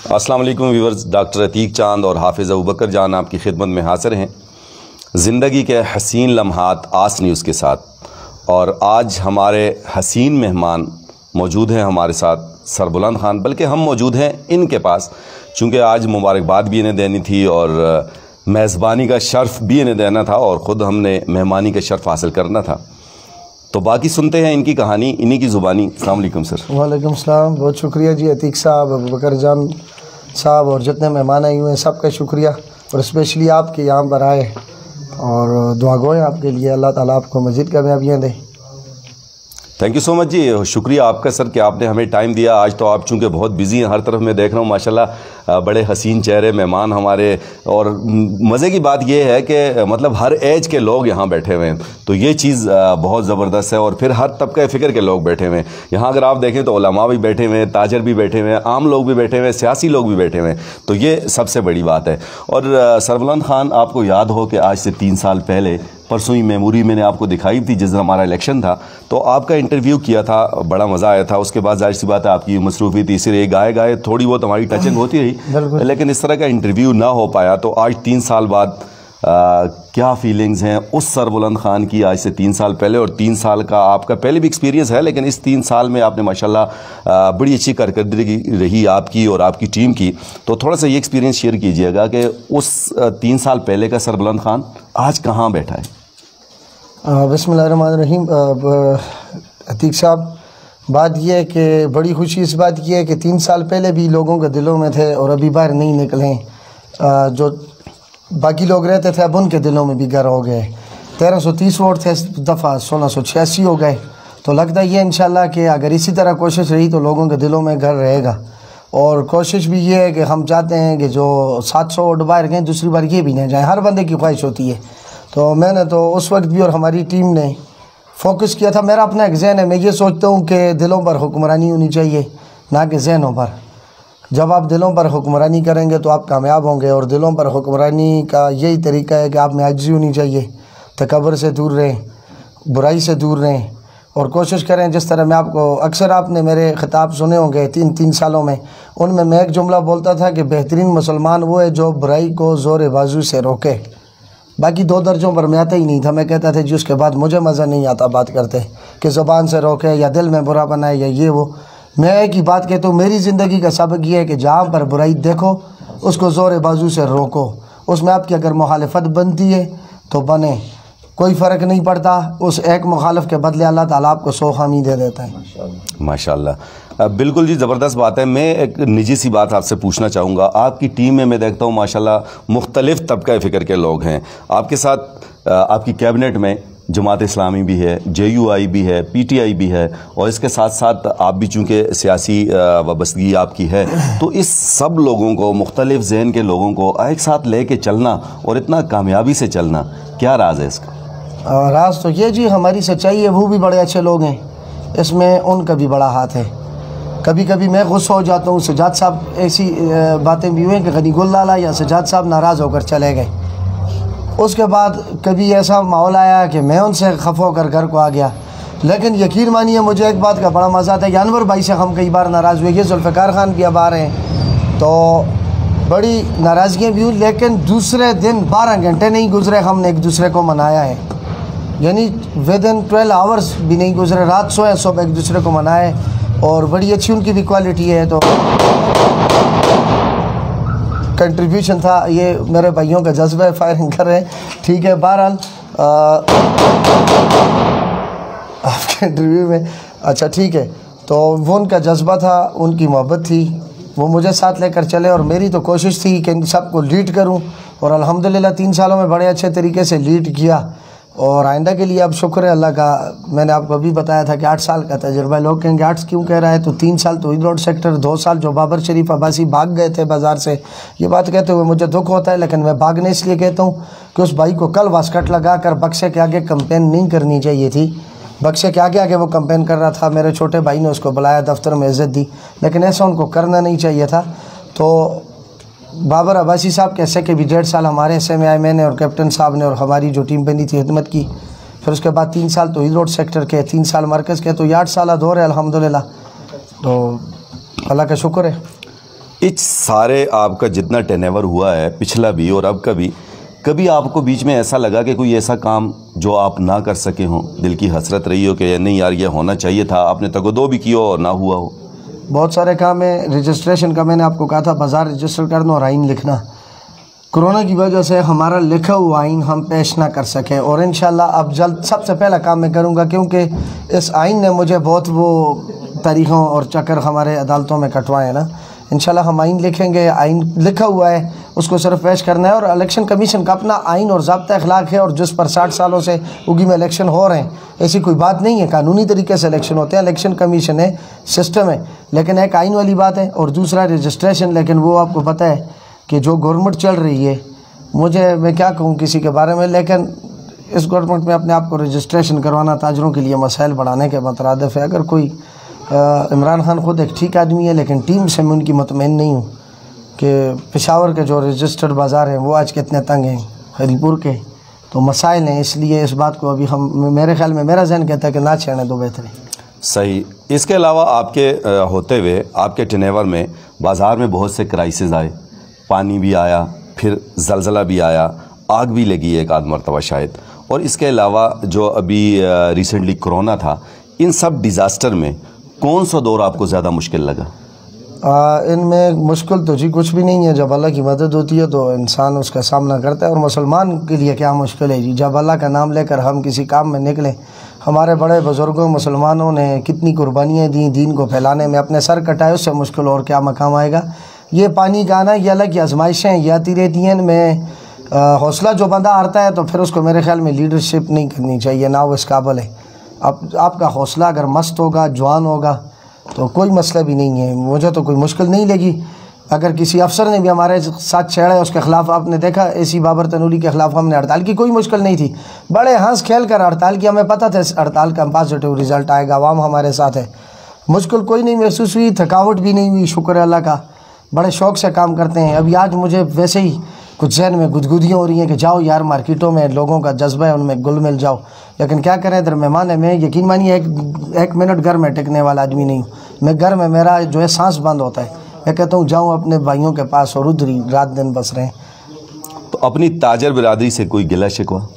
अस्सलाम वालेकुम viewers, doctor Atiq चांद और हाफिज़ अबूबकर जान आपकी खिदमत में हाज़िर हैं ज़िंदगी के हसीन लम्हात आस न्यूज़ के साथ। और आज हमारे हसीन मेहमान मौजूद हैं हमारे साथ सरबुलंद ख़ान, बल्कि हम मौजूद हैं इनके पास, चूँकि आज मुबारकबाद भी इन्हें देनी थी और मेज़बानी का शर्फ़ भी इन्हें देना था और ख़ुद हमने मेहमानी का शर्फ़ हासिल करना था। तो बाकी सुनते हैं इनकी कहानी इन्हीं की ज़ुबानी। अस्सलाम वालेकुम सर। वालेकुम सलाम, बहुत शुक्रिया जी अतीक साहब, अबूबकर जान साहब और जितने मेहमान आए हुए हैं सबका शुक्रिया, और स्पेशली आपके यहाँ पर आए और दुआ गोएं आपके लिए, अल्लाह ताला आपको मज़ीद कामयाबियाँ दे। थैंक यू सो मच जी, शुक्रिया आपका सर कि आपने हमें टाइम दिया। आज तो आप चूँकि बहुत बिजी हैं, हर तरफ मैं देख रहा हूँ माशाल्लाह बड़े हसीन चेहरे मेहमान हमारे, और मज़े की बात यह है कि मतलब हर एज के लोग यहाँ बैठे हुए हैं, तो ये चीज़ बहुत ज़बरदस्त है। और फिर हर तबके फ़िक्र के लोग बैठे हुए हैं यहाँ। अगर आप देखें तो उलमा भी बैठे हुए हैं, ताजर भी बैठे हुए हैं, आम लोग भी बैठे हुए हैं, सियासी लोग भी बैठे हुए हैं, तो ये सबसे बड़ी बात है। और सरबुलंद ख़ान, आपको याद हो कि आज से 3 साल पहले परसों ही मेमोरी मैंने आपको दिखाई थी जिस दिन हमारा इलेक्शन था, तो आपका इंटरव्यू किया था, बड़ा मज़ा आया था। उसके बाद जाहिर सी बात है आपकी मसरूफ़ी थी, इसलिए गाए थोड़ी बहुत हमारी टचिंग होती रही, लेकिन इस तरह का इंटरव्यू ना हो पाया। तो आज 3 साल बाद क्या फीलिंग्स हैं उस सरबुलंद ख़ान की आज से 3 साल पहले? और 3 साल का आपका पहले भी एक्सपीरियंस है, लेकिन इस 3 साल में आपने माशाल्लाह बड़ी अच्छी कारकर्दगी रही आपकी और आपकी टीम की। तो थोड़ा सा ये एक्सपीरियंस शेयर कीजिएगा कि उस 3 साल पहले का सरबुलंद ख़ान आज कहाँ बैठा है। बिस्मिल्लाहिर्रहमानिर्रहीम। अतीक साहब, बात यह है कि बड़ी खुशी इस बात की है कि 3 साल पहले भी लोगों के दिलों में थे और अभी बाहर नहीं निकले। जो बाकी लोग रहते थे अब उनके दिलों में भी घर हो गए। 1330 वोट थे, इस दफ़ा 1686 हो गए। तो लगता है ये इंशाल्लाह कि अगर इसी तरह कोशिश रही तो लोगों के दिलों में घर रहेगा। और कोशिश भी ये है कि हम चाहते हैं कि जो 700 वोट बाहर गए दूसरी बार ये भी नहीं जाए, हर बंदे की ख्वाहिश होती है। तो मैंने तो उस वक्त भी और हमारी टीम ने फोकस किया था। मेरा अपना एक ज़हन है, मैं ये सोचता हूँ कि दिलों पर हुक्मरानी होनी चाहिए ना कि जहनों पर। जब आप दिलों पर हुक्मरानी करेंगे तो आप कामयाब होंगे, और दिलों पर हुक्मरानी का यही तरीका है कि आप में आजिज़ी होनी चाहिए, तकब्बुर से दूर रहें, बुराई से दूर रहें और कोशिश करें। जिस तरह मैं आपको अक्सर आपने मेरे ख़िताब सुने होंगे 3 सालों में, उनमें मैं एक जुमला बोलता था कि बेहतरीन मुसलमान वो है जो बुराई को ज़ोर बाजू से रोके। बाकी 2 दर्जों पर मैं आता ही नहीं था। मैं कहता था जी उसके बाद मुझे मज़ा नहीं आता बात करते कि ज़ुबान से रोके या दिल में बुरा बनाए या ये वो। मैं एक ही बात कहता हूँ, मेरी ज़िंदगी का सबक ये है कि जहाँ पर बुराई देखो उसको ज़ोर बाजू से रोको। उसमें आपकी अगर मुखालफत बनती है तो बने, कोई फ़र्क नहीं पड़ता। उस एक मुखालफ के बदले अल्लाह ताला आपको 100 हामी दे देता है। माशाल्लाह, बिल्कुल जी, ज़बरदस्त बात है। मैं एक निजी सी बात आपसे पूछना चाहूँगा। आपकी टीम में मैं देखता हूँ माशाल्लाह मुख्तलिफ़ तबका फ़िक्र के लोग हैं आपके साथ। आपकी कैबिनेट में जमात इस्लामी भी है, JUI भी है, PTI भी है, और इसके साथ साथ आप भी चूँकि सियासी वाबस्तगी आपकी है, तो इस सब लोगों को, मुख्तलिफ़ ज़हन के लोगों को एक साथ ले कर चलना और इतना कामयाबी से चलना, क्या राज है इसका? राज तो ये जी हमारी सच्चाई है, वो भी बड़े अच्छे लोग हैं, इसमें उनका भी बड़ा हाथ है। कभी कभी मैं गुस्सा हो जाता हूँ। सजाद साहब ऐसी बातें भी हुई कि गनी गुल लाला या सजाद साहब नाराज़ होकर चले गए। उसके बाद कभी ऐसा माहौल आया कि मैं उनसे खफा होकर घर को आ गया। लेकिन यकीन मानिए मुझे एक बात का बड़ा मज़ा आता है कि अनवर भाई से हम कई बार नाराज़ हुए, ये जुल्फ़िकार खान भी अब आ रहे हैं, तो बड़ी नाराज़गियाँ भी हुई। लेकिन दूसरे दिन 12 घंटे नहीं गुजरे हमने एक दूसरे को मनाया है, यानी विदिन 12 आवर्स भी नहीं गुजरे, रात सोए सुबह एक दूसरे को मनाए, और बड़ी अच्छी उनकी भी क्वालिटी है। तो कंट्रीब्यूशन था, ये मेरे भाइयों का जज्बा है, फायरिंग कर रहे हैं, ठीक है। बहरहाल आपके इंटरव्यू में अच्छा ठीक है, तो वो उनका जज्बा था, उनकी मोहब्बत थी, वो मुझे साथ लेकर चले, और मेरी तो कोशिश थी कि इन सबको लीड करूं, और अल्हम्दुलिल्लाह 3 सालों में बड़े अच्छे तरीके से लीड किया। और आइंदा के लिए अब शुक्र है अल्लाह का। मैंने आपको अभी बताया था कि 8 साल का तजुर्बा। लोग कहेंगे 8 क्यों कह रहा है, तो 3 साल तो रोड सेक्टर, 2 साल जो बाबर शरीफ अब्बासी भाग गए थे बाज़ार से, ये बात कहते हुए मुझे दुख होता है, लेकिन मैं भागने इसलिए कहता हूँ कि उस भाई को कल वास्कट लगा कर बक्से के आगे कंपेन नहीं करनी चाहिए थी। बक्से के आगे आगे वो कंपेन कर रहा था, मेरे छोटे भाई ने उसको बुलाया, दफ्तर में इज़्ज़त दी, लेकिन ऐसा उनको करना नहीं चाहिए था। तो बाबर अब्बासी साहब कैसे कि भी 1.5 साल हमारे हिस्से में आए, मैंने और कैप्टन साहब ने और हमारी जो टीम बनी थी खिदमत की। फिर उसके बाद 3 साल तो रोड सेक्टर के, 3 साल मरकज़ के, तो 8 साल दौर है अल्हम्दुलिल्लाह। तो अल्लाह का शुक्र है। इस सारे आपका जितना टर्नओवर हुआ है, पिछला भी और अब का भी, कभी आपको बीच में ऐसा लगा कि कोई ऐसा काम जो आप ना कर सके हों, दिल की हसरत रही हो कि नहीं यार ये होना चाहिए था, आपने तगदो भी किया और ना हुआ हो? बहुत सारे काम है। रजिस्ट्रेशन का मैंने आपको कहा था, बाज़ार रजिस्टर करना और आइन लिखना। कोरोना की वजह से हमारा लिखा हुआ आइन हम पेश ना कर सके, और इंशाल्लाह अब जल्द सबसे पहला काम मैं करूँगा, क्योंकि इस आइन ने मुझे बहुत वो तारीखों और चक्कर हमारे अदालतों में कटवाए ना। इंशाल्लाह हम आइन लिखेंगे, आइन लिखा हुआ है उसको सिर्फ पेश करना है। और इलेक्शन कमीशन का अपना आइन और ज़ाब्ता अखलाक है, और जिस पर 60 सालों से उगी में इलेक्शन हो रहे हैं, ऐसी कोई बात नहीं है। कानूनी तरीके से इलेक्शन होते हैं, इलेक्शन कमीशन है, सिस्टम है, लेकिन एक आइन वाली बात है। और दूसरा रजिस्ट्रेशन, लेकिन वो आपको पता है कि जो गवर्नमेंट चल रही है, मैं क्या कहूँ किसी के बारे में, लेकिन इस गवर्नमेंट में अपने आप को रजिस्ट्रेशन करवाना ताजरों के लिए मसाइल बढ़ाने के मुतरादिफ है। अगर कोई इमरान खान खुद एक ठीक आदमी है, लेकिन टीम से मैं उनकी मुतमईन नहीं हूँ कि पेशावर के जो रजिस्टर्ड बाज़ार हैं वो आज कितने तंग हैं, हरीपुर के, तो मसाइल हैं। इसलिए इस बात को अभी हम, मेरे ख्याल में मेरा जहन कहता है कि ना छेड़ने दो बेहतर है। सही। इसके अलावा आपके होते हुए आपके टर्नओवर में बाज़ार में बहुत से क्राइसिस आए, पानी भी आया, फिर ज़लज़ला भी आया, आग भी लगी एक आध मरतबा शायद, और इसके अलावा जो अभी रिसेंटली कोरोना था, इन सब डिज़ास्टर में कौन सा दौर आपको ज़्यादा मुश्किल लगा? इनमें मुश्किल तो जी कुछ भी नहीं है। जब अल्लाह की मदद होती है तो इंसान उसका सामना करता है, और मुसलमान के लिए क्या मुश्किल है जी, जब अल्लाह का नाम लेकर हम किसी काम में निकलें। हमारे बड़े बुज़ुर्गों मुसलमानों ने कितनी कुर्बानियाँ दी दीन को फैलाने में, अपने सर कटाए, उससे मुश्किल और क्या मकाम आएगा। ये पानी का आना, ये अलग की आजमाइशें ये आती रहती हैं। इनमें हौसला जो बंदा आता है तो फिर उसको मेरे ख्याल में लीडरशिप नहीं करनी चाहिए, ना वो इस काबिल है। अब आपका हौसला अगर मस्त होगा, जवान होगा, तो कोई मसला भी नहीं है। मुझे तो कोई मुश्किल नहीं लगी। अगर किसी अफसर ने भी हमारे साथ छेड़ा है, उसके ख़िलाफ़ आपने देखा एसी बाबर तनूरी के ख़िलाफ़ हमने हड़ताल की, कोई मुश्किल नहीं थी। बड़े हंस खेल कर हड़ताल की, हमें पता था हड़ताल का पॉजिटिव रिज़ल्ट आएगा, आवाम हमारे साथ है। मुश्किल कोई नहीं महसूस हुई, थकावट भी नहीं हुई, शुक्र अल्लाह का। बड़े शौक़ से काम करते हैं। अभी आज मुझे वैसे ही कुछ जहन में गुदगुदियाँ हो रही हैं कि जाओ यार मार्केटों में, लोगों का जज्बा है, उनमें घुल मिल जाओ, लेकिन क्या करें, इधर मेहमान है। मैं यकीन मानिए एक मिनट घर में टिकने वाला आदमी नहीं हूँ। मैं घर में, मेरा जो है सांस बंद होता है। मैं कहता हूँ जाऊँ अपने भाइयों के पास, और उधर ही रात दिन बस रहें। तो अपनी ताजर बिरादरी से कोई गिला शिकवा?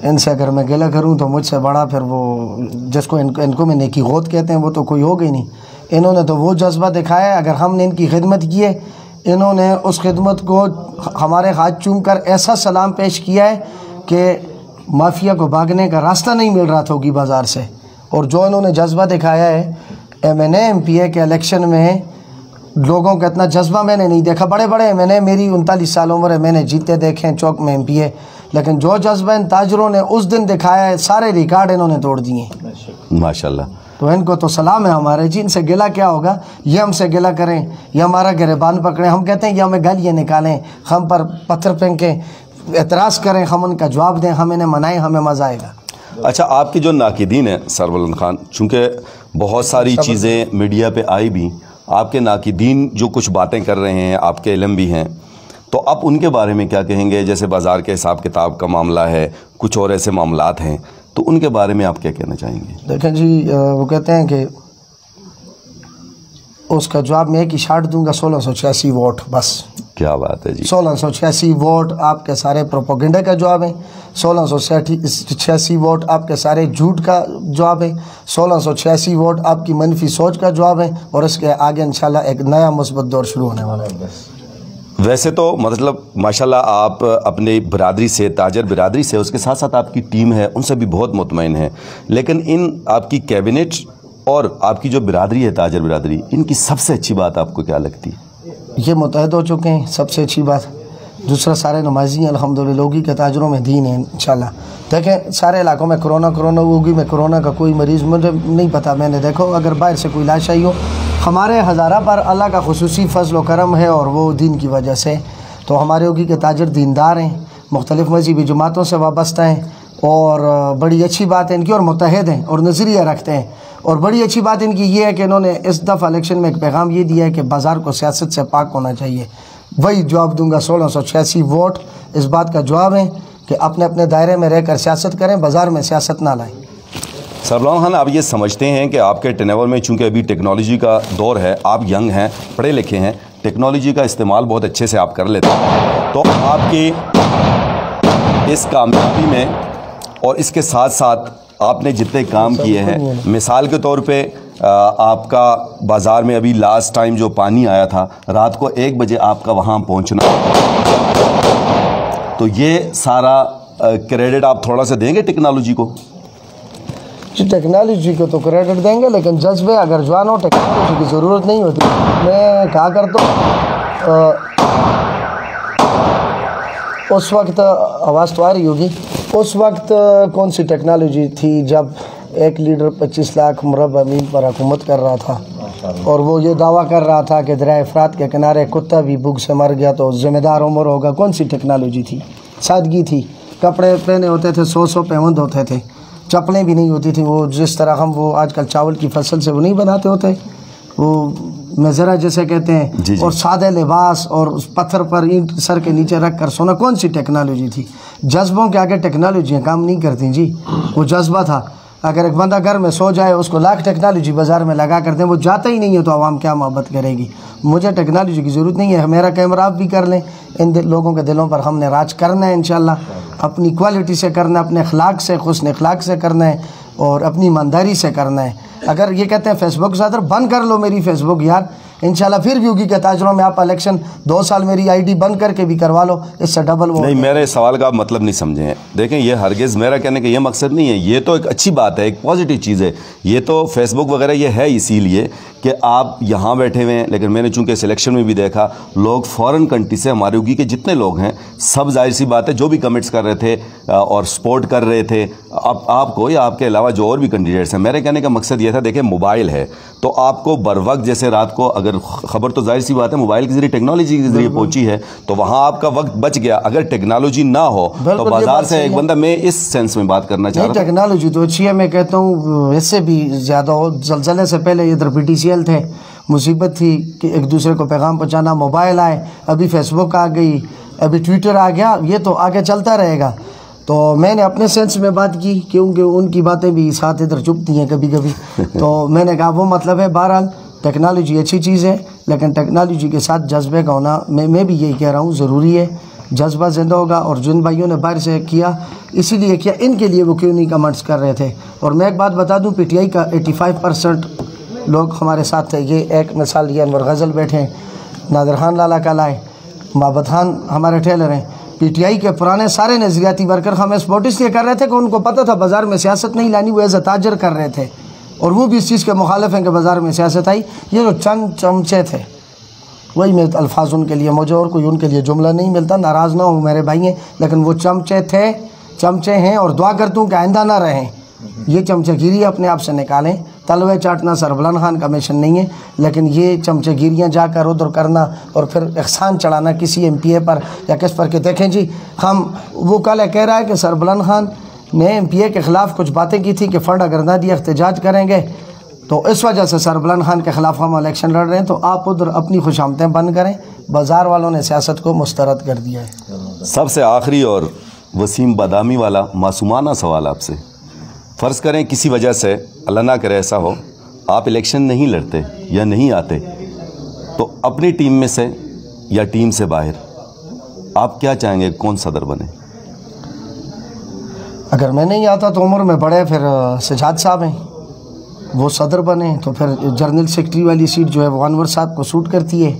इनसे अगर मैं गिला करूँ तो मुझसे बड़ा फिर वो जिसको इनको में नेकी गौत कहते हैं, वो तो कोई होगा ही नहीं। इन्होंने तो वो जज्बा दिखाया है, अगर हमने इनकी खिदमत की है, इन्होंने उस खिदमत को हमारे हाथ चूम कर ऐसा सलाम पेश किया है कि माफिया को भागने का रास्ता नहीं मिल रहा था उगी बाज़ार से। और जो इन्होंने जज्बा दिखाया है MNA MPA के इलेक्शन में, लोगों का इतना जज्बा मैंने नहीं देखा। बड़े बड़े MNA, मेरी 39 साल उम्र है, मैंने जीते देखे हैं चौक में MPA, लेकिन जो जज्बा इन ताजरों ने उस दिन दिखाया है, सारे रिकॉर्ड इन्होंने तोड़ दिए माशाल्लाह। तो इनको तो सलाम है हमारे जी। इनसे गिला क्या होगा, ये हमसे गिला करें, ये हमारा गिरबान पकड़ें, हम कहते हैं कि हमें गालियाँ निकालें, हम पर पत्थर फेंकें, एतराज़ करें, हम उनका जवाब दें, हम इन्हें मनाएं, हमें मज़ा आएगा। अच्छा, आपकी जो नाकिदीन है सरवलन खान, चूँकि बहुत सारी चीज़ें मीडिया पे आई भी, आपके नाकिदीन जो कुछ बातें कर रहे हैं, आपके इल्म भी हैं, तो आप उनके बारे में क्या कहेंगे? जैसे बाज़ार के हिसाब किताब का मामला है, कुछ और ऐसे मामलात हैं, तो उनके बारे में आप क्या कहना चाहेंगे? देखें जी, वो कहते हैं कि उसका जवाब मैं एक ही शार्ट दूंगा, 1686 वोट, बस। क्या बात है जी। 1686 वोट आपके सारे प्रोपोगेंडा का जवाब है। 1686 वोट आपके सारे झूठ का जवाब है। 1686 वोट आपकी मनफी सोच का जवाब है। और इसके आगे इंशाल्लाह एक नया मुस्बत दौर शुरू होने वाला है। बस वैसे तो मतलब माशाल्लाह आप अपनी बिरादरी से, ताजर बिरादरी से, उसके साथ साथ आपकी टीम है, उनसे भी बहुत मुतमईन है, लेकिन इन आपकी कैबिनेट और आपकी जो बिरादरी है, ताजर बिरादरी, इनकी सबसे अच्छी बात आपको क्या लगती है? ये मुतहद हो चुके हैं, सबसे अच्छी बात। दूसरा, सारे नमाजी हैं अल्हम्दुलिल्लाह, लोगी के ताजरों में दीन है इंशाल्लाह। देखें सारे इलाकों में कोरोना होगी, में कोरोना का कोई मरीज़ मुझे नहीं पता, मैंने देखो अगर बाहर से कोई लाश आई हो, हमारे हज़ारा पर अल्लाह का खुसूसी फजल व करम है, और वो दीन की वजह से। तो हमारे होगी के ताजर दीनदार हैं, मुख्तलिफ़ मज़हबी जमातों से वाबस्ता हैं, और बड़ी अच्छी बात है इनकी, और मुतहद हैं और नज़रिया रखते हैं। और बड़ी अच्छी बात इनकी ये है कि इन्होंने इस दफ़ा इलेक्शन में एक पैगाम ये दिया है कि बाज़ार को सियासत से पाक होना चाहिए। वही जवाब दूंगा, 1686 वोट इस बात का जवाब है कि अपने अपने दायरे में रहकर सियासत करें, बाज़ार में सियासत ना लाएं। सरबलान खान, आप ये समझते हैं कि आपके टेनेवर में चूँकि अभी टेक्नोलॉजी का दौर है, आप यंग हैं, पढ़े लिखे हैं, टेक्नोलॉजी का इस्तेमाल बहुत अच्छे से आप कर लेते हैं, तो आपकी इस कामयाबी में और इसके साथ साथ आपने जितने काम किए हैं, मिसाल के तौर पे आपका बाज़ार में अभी लास्ट टाइम जो पानी आया था, रात को 1 बजे आपका वहाँ पहुँचना, तो ये सारा क्रेडिट आप थोड़ा सा देंगे टेक्नोलॉजी को? जी, टेक्नोलॉजी को तो क्रेडिट देंगे, लेकिन जज्बे अगर जवान हो टेक्नोलॉजी की ज़रूरत नहीं होती। मैं कहा करता हूँ उस वक्त, आवाज़ तो आ रही होगी, उस वक्त कौन सी टेक्नोलॉजी थी जब एक लीडर 25 लाख मुरब्बा मील पर हुकूमत कर रहा था और वो ये दावा कर रहा था कि दरिया फ़रात के किनारे कुत्ता भी भूख से मर गया तो ज़िम्मेदार उमर होगा। कौन सी टेक्नोलॉजी थी? सादगी थी। कपड़े पहने होते थे, 100 पैबंद होते थे, चप्पलें भी नहीं होती थी। वो जिस तरह हम वो आजकल चावल की फसल से वो नहीं बनाते होते, वो नज़रा जैसे कहते हैं, जी। और सादे लिबास और उस पत्थर पर ईंट सर के नीचे रख कर सोना, कौन सी टेक्नोलॉजी थी? जज्बों के आगे टेक्नोलॉजियाँ काम नहीं करती जी। वो जज्बा था। अगर एक बंदा घर में सो जाए, उसको लाख टेक्नोलॉजी बाज़ार में लगा कर दें, वो जाता ही नहीं है, तो आवाम क्या मोहब्बत करेगी? मुझे टेक्नोलॉजी की ज़रूरत नहीं है। मेरा कैमरा आप भी कर लें, इन लोगों के दिलों पर हमने राज करना है इंशाल्लाह। अपनी क्वालिटी से करना है, अपने अखलाक से, हुस्न अखलाक से करना है और अपनी ईमानदारी से करना है। अगर ये कहते हैं फेसबुक ज़्यादा बंद कर लो मेरी फेसबुक यार, इंशाल्लाह फिर भी होगी कि ताजरों में आप इलेक्शन 2 साल मेरी आईडी बंद करके भी करवा लो, इससे डबल वो नहीं। मेरे सवाल का आप मतलब नहीं समझे हैं। देखें, ये हरगिज़ मेरा कहने का ये मकसद नहीं है। ये तो एक अच्छी बात है, एक पॉजिटिव चीज़ है। ये तो फेसबुक वगैरह ये है इसीलिए कि आप यहाँ बैठे हुए हैं, लेकिन मैंने चूंकि सिलेक्शन में भी देखा, लोग फॉरेन कंट्री से, हमारे उगी के जितने लोग हैं सब, जाहिर सी बात है, जो भी कमेंट्स कर रहे थे और सपोर्ट कर रहे थे अब आपको या आपके अलावा जो और भी कैंडिडेट्स हैं। मेरे कहने का मकसद ये था, देखिए मोबाइल है तो आपको बर वक्त, जैसे रात को अगर खबर, तो जाहिर सी बात है मोबाइल के जरिए, टेक्नोलॉजी के जरिए पहुंची है, तो वहाँ आपका वक्त बच गया। अगर टेक्नोलॉजी ना हो तो बाजार से एक बंदा, मैं इस सेंस में बात करना चाह रहा हूँ। टेक्नोलॉजी तो अच्छी है, मैं कहता हूँ इससे भी ज़्यादा हो। ज़लज़ले से पहले इधर PTCL थे, मुसीबत थी कि एक दूसरे को पैगाम पहुँचाना, मोबाइल आए, अभी फेसबुक आ गई, अभी ट्विटर आ गया, ये तो आगे चलता रहेगा। तो मैंने अपने सेंस में बात की, क्योंकि उनकी बातें भी साथ इधर चुपती हैं कभी कभी, तो मैंने कहा वो मतलब है। बहरहाल टेक्नोलॉजी अच्छी चीज़ है, लेकिन टेक्नोलॉजी के साथ जज्बे का होना, मैं भी यही कह रहा हूँ, ज़रूरी है। जज्बा जिंदा होगा। और जिन भाइयों ने बाहर से किया, इसीलिए किया, इनके लिए वो क्यों नहीं कमेंट्स कर रहे थे। और मैं एक बात बता दूँ, PTI का 85% लोग हमारे साथ थे। ये एक मिसाल, ये अनवर गज़ल बैठे हैं, नादिर खान लाला का लाए, माबद खान हमारे टेलर हैं। PTI के पुराने सारे नज़रियाती वर्कर हमें सपोर्ट इसलिए कर रहे थे कि उनको पता था बाज़ार में सियासत नहीं लानी, वो एज अ ताजर कर रहे थे, और वो भी इस चीज़ के मुखालिफ हैं कि बाज़ार में सियासत आई। ये जो चंद चमचे थे, वही मेरे अल्फाज उनके लिए, मुझे और कोई उनके लिए जुमला नहीं मिलता, नाराज़ ना हो मेरे भाई हैं, लेकिन वो चमचे थे, चमचे हैं, और दुआ करता हूँ कि आइंदा ना रहें। ये चमचगिरी अपने आप से निकालें। तलवे चाटना सरबलान खान का मिशन नहीं है, लेकिन ये चमचगिरियाँ जाकर उधर करना और फिर एहसान चढ़ाना किसी MPA पर या किस पर के, देखें जी, हम वो कल कह रहा है कि सरबलान खान ने MPA के ख़िलाफ़ कुछ बातें की थी कि फ़ंड अगर ना दिया एहतजाज करेंगे, तो इस वजह से सरबलान खान के ख़िलाफ़ हम इलेक्शन लड़ रहे हैं। तो आप उधर अपनी खुशामतें बंद करें, बाज़ार वालों ने सियासत को मुस्तरद कर दिया है। सबसे आखिरी और वसीम बादामी वाला मासूमाना सवाल आपसे, फ़र्ज़ करें किसी वजह से, अल्लाह ना करे ऐसा हो, आप इलेक्शन नहीं लड़ते या नहीं आते, तो अपनी टीम में से या टीम से बाहर आप क्या चाहेंगे, कौन सदर बने? अगर मैं नहीं आता तो उम्र में बड़े फिर सजाद साहब हैं, वो सदर बने, तो फिर जनरल सेक्रेटरी वाली सीट जो है वो अनवर साहब को सूट करती है,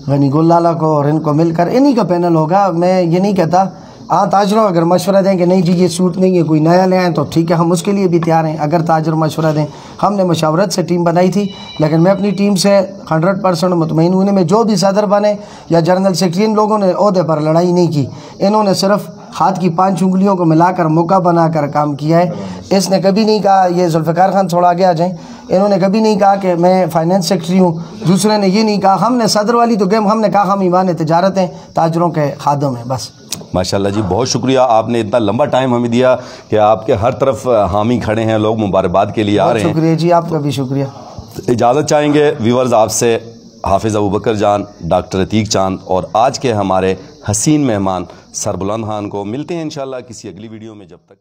गनी गुल लाला को, और इनको मिलकर इन्हीं का पैनल होगा। मैं ये नहीं कहता, ताजरों अगर मशवरा दें कि नहीं जी ये सूट नहीं है, कोई नया ले आए, तो ठीक है, हम उसके लिए भी तैयार हैं। अगर ताजर मशवरा दें, हमने मशावरत से टीम बनाई थी, लेकिन मैं अपनी टीम से 100% मुतमईन हूँ। में जो भी सदर बने या जनरल सेक्रेटरी, इन लोगों ने ओहदे पर लड़ाई नहीं की, इन्होंने सिर्फ हाथ की 5 उंगलियों को मिलाकर मौका बनाकर काम किया है। इसने कभी नहीं कहा ये जुल्फ़िकार खान थोड़ा आगे आ जाएँ, इन्होंने कभी नहीं कहा कि मैं फाइनेंस सेक्रेटरी हूँ, दूसरे ने ये नहीं कहा। हमने सदर वाली तो गेम, हमने कहा हम ईमान तिजारत हैं, ताजरों के खादम हैं, बस। माशाल्लाह जी, बहुत शुक्रिया, आपने इतना लंबा टाइम हमें दिया कि आपके हर तरफ हामी खड़े हैं, लोग मुबारकबाद के लिए आ रहे हैं। शुक्रिया जी, आपका भी शुक्रिया। इजाज़त चाहेंगे व्यूवर्स आपसे, हाफिज़ अबू बकर जान, डॉक्टर अतीक चांद और आज के हमारे हसीन मेहमान सरबलान खान को। मिलते हैं इंशाल्लाह किसी अगली वीडियो में, जब तक